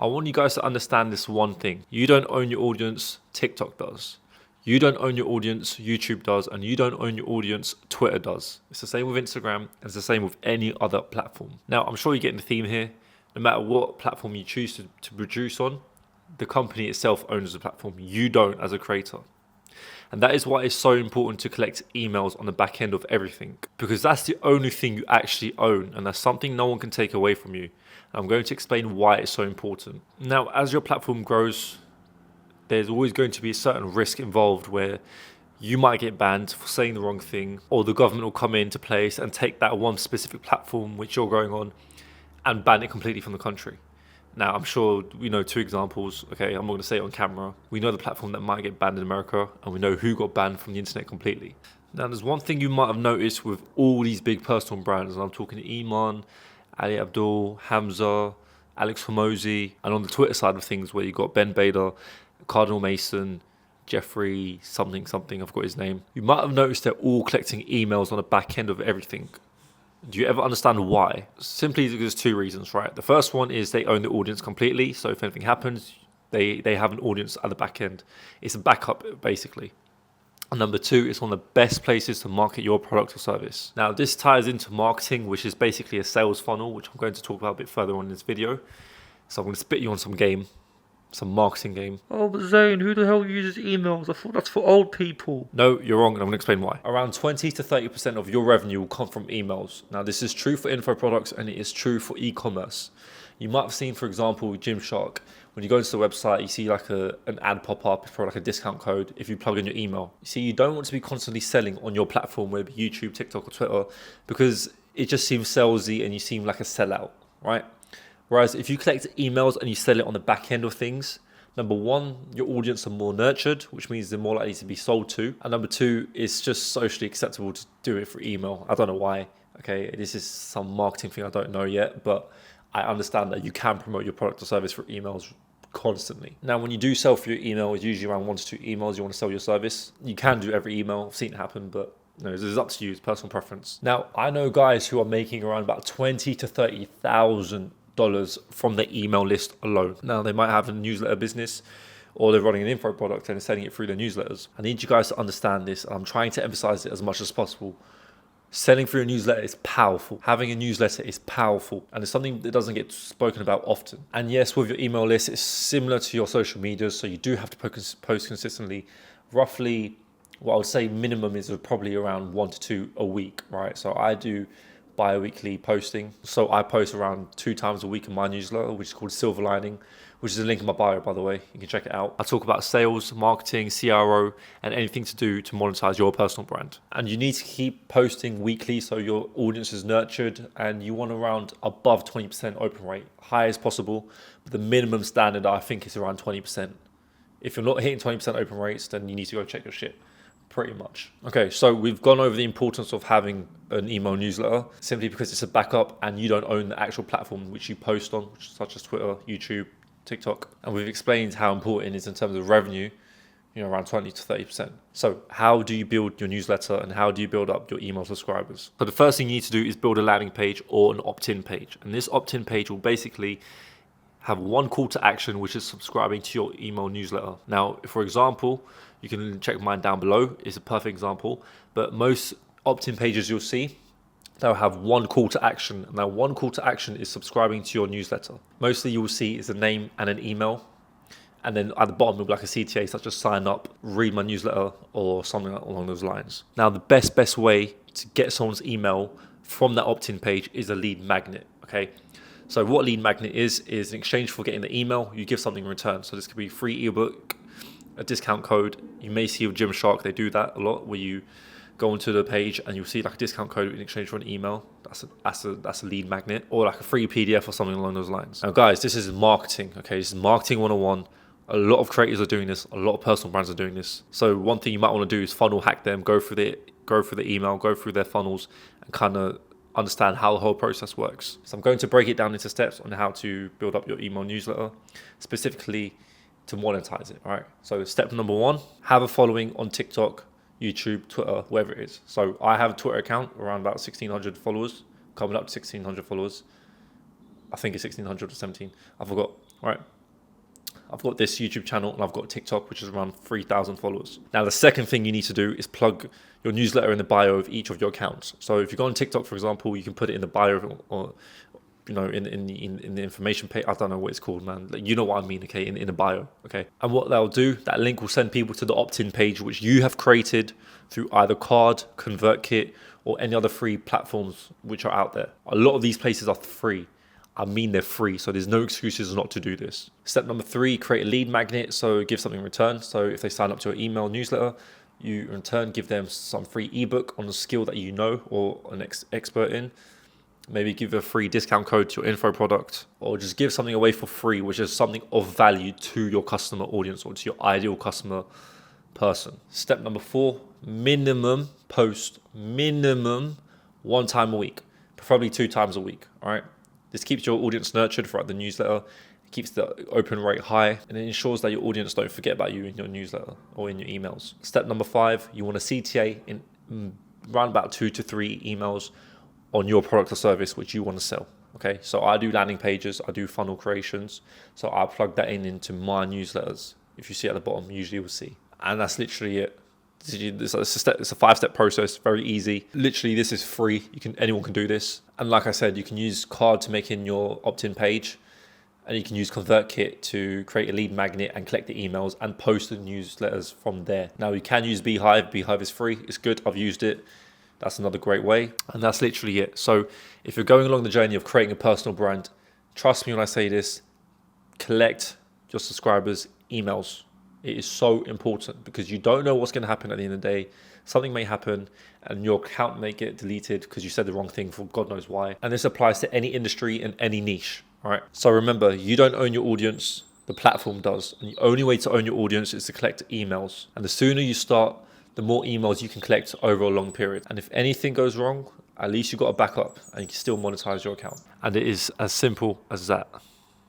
I want you guys to understand this one thing. You don't own your audience, TikTok does. You don't own your audience, YouTube does, and you don't own your audience, Twitter does. It's the same with Instagram, and it's the same with any other platform. Now, I'm sure you're getting the theme here. No matter what platform you choose to produce on, the company itself owns the platform. You don't as a creator. And that is why it's so important to collect emails on the back end of everything, because that's the only thing you actually own, and that's something no one can take away from you. And I'm going to explain why it's so important. Now, as your platform grows, there's always going to be a certain risk involved where you might get banned for saying the wrong thing, or the government will come into place and take that one specific platform which you're going on and ban it completely from the country. Now, I'm sure we know two examples. Okay, I'm not going to say it on camera. We know the platform that might get banned in America, and we know who got banned from the internet completely. Now, there's one thing you might have noticed with all these big personal brands, and I'm talking Iman, Ali Abdaal, Hamza, Alex Hormozi, and on the Twitter side of things where you got Ben Bader, Cardinal Mason, Jeffrey something, I forgot his name. You might have noticed they're all collecting emails on the back end of everything. Do you ever understand why? Simply because there's two reasons, right? The first one is they own the audience completely. So if anything happens, they have an audience at the back end. It's a backup, basically. And number two, it's one of the best places to market your product or service. Now, this ties into marketing, which is basically a sales funnel, which I'm going to talk about a bit further on in this video. So I'm going to spit you on some marketing game. Oh, but Zane, who the hell uses emails? I thought that's for old people. No, you're wrong, and I'm going to explain why. Around 20 to 30% of your revenue will come from emails. Now, this is true for info products, and it is true for e-commerce. You might have seen, for example, with Gymshark, when you go into the website, you see like an ad pop up for like a discount code if you plug in your email. You see, you don't want to be constantly selling on your platform, whether it be YouTube, TikTok, or Twitter, because it just seems salesy and you seem like a sellout, right? Whereas if you collect emails and you sell it on the back end of things, number one, your audience are more nurtured, which means they're more likely to be sold to. And number two, it's just socially acceptable to do it for email. I don't know why. Okay, this is some marketing thing I don't know yet, but I understand that you can promote your product or service for emails constantly. Now, when you do sell for your email, it's usually around 1 to 2 emails you want to sell your service. You can do every email. I've seen it happen, but no, it's up to you. It's personal preference. Now, I know guys who are making around about $20,000 to $30,000 from the email list alone. Now, they might have a newsletter business, or they're running an info product and selling it through their newsletters. I need you guys to understand this. I'm trying to emphasize it as much as possible. Selling through a newsletter is powerful. Having a newsletter is powerful, and it's something that doesn't get spoken about often. And yes, with your email list, it's similar to your social media, so you do have to post consistently. Roughly, what I would say minimum is probably around 1 to 2 a week, right? So I do bi-weekly posting. So I post around 2 times a week in my newsletter, which is called Silver Lining, which is a link in my bio, by the way. You can check it out. I talk about sales, marketing, CRO, and anything to do to monetize your personal brand. And you need to keep posting weekly so your audience is nurtured, and you want around above 20% open rate, high as possible. But the minimum standard, I think, is around 20%. If you're not hitting 20% open rates, then you need to go check your shit. Pretty much. Okay, so we've gone over the importance of having an email newsletter simply because it's a backup and you don't own the actual platform which you post on, such as Twitter, YouTube, TikTok. And we've explained how important it is in terms of revenue, around 20 to 30%. So how do you build your newsletter and how do you build up your email subscribers? So the first thing you need to do is build a landing page or an opt-in page. And this opt-in page will basically have one call to action, which is subscribing to your email newsletter. Now, for example, you can check mine down below. It's a perfect example. But most opt-in pages you'll see, they'll have one call to action. Now, one call to action is subscribing to your newsletter. Mostly you will see is a name and an email. And then at the bottom will be like a CTA, such as sign up, read my newsletter, or something along those lines. Now, the best way to get someone's email from that opt-in page is a lead magnet, okay? So what lead magnet is in exchange for getting the email, you give something in return. So this could be free ebook, a discount code. You may see with Gymshark, they do that a lot, where you go onto the page and you'll see like a discount code in exchange for an email. That's a lead magnet, or like a free PDF or something along those lines. Now guys, this is marketing, okay? This is marketing 101. A lot of creators are doing this. A lot of personal brands are doing this. So one thing you might want to do is funnel hack them, go through the email, go through their funnels, and kind of understand how the whole process works. So I'm going to break it down into steps on how to build up your email newsletter, specifically to monetize it, all right? So step number 1, have a following on TikTok, YouTube, Twitter, wherever it is. So I have a Twitter account around about 1,600 followers, coming up to 1,600 followers. I think it's 1,600 or 17, I forgot. right? I've got this YouTube channel and I've got TikTok, which is around 3,000 followers. Now, the second thing you need to do is plug your newsletter in the bio of each of your accounts. So if you go on TikTok, for example, you can put it in the bio or in the information page. I don't know what it's called, man. Like, you know what I mean, okay? In the bio, okay? And what that'll do, that link will send people to the opt-in page, which you have created through either Card, ConvertKit, or any other free platforms which are out there. A lot of these places are free. I mean, they're free, so there's no excuses not to do this. Step number 3, create a lead magnet, so give something in return. So if they sign up to an email newsletter, you in turn give them some free ebook on a skill that you know or an expert in. Maybe give a free discount code to your info product, or just give something away for free, which is something of value to your customer audience or to your ideal customer person. Step number 4, minimum post, minimum 1 time a week, preferably 2 times a week, all right? This keeps your audience nurtured throughout the newsletter, it keeps the open rate high, and it ensures that your audience don't forget about you in your newsletter or in your emails. Step number 5, you want a CTA in around about 2 to 3 emails on your product or service which you want to sell. Okay, so I do landing pages, I do funnel creations, so I plug that into my newsletters. If you see at the bottom, usually you'll see, and that's literally it. It's a 5-step process, very easy. Literally, this is free. Anyone can do this. And like I said, you can use Card to make in your opt-in page, and you can use ConvertKit to create a lead magnet and collect the emails and post the newsletters from there. Now, you can use Beehive. Beehive is free. It's good. I've used it. That's another great way. And that's literally it. So if you're going along the journey of creating a personal brand, trust me when I say this, collect your subscribers' emails. It is so important because you don't know what's going to happen at the end of the day. Something may happen and your account may get deleted because you said the wrong thing for God knows why. And this applies to any industry and any niche, all right? So remember, you don't own your audience, the platform does. And the only way to own your audience is to collect emails. And the sooner you start, the more emails you can collect over a long period. And if anything goes wrong, at least you've got a backup and you can still monetize your account. And it is as simple as that.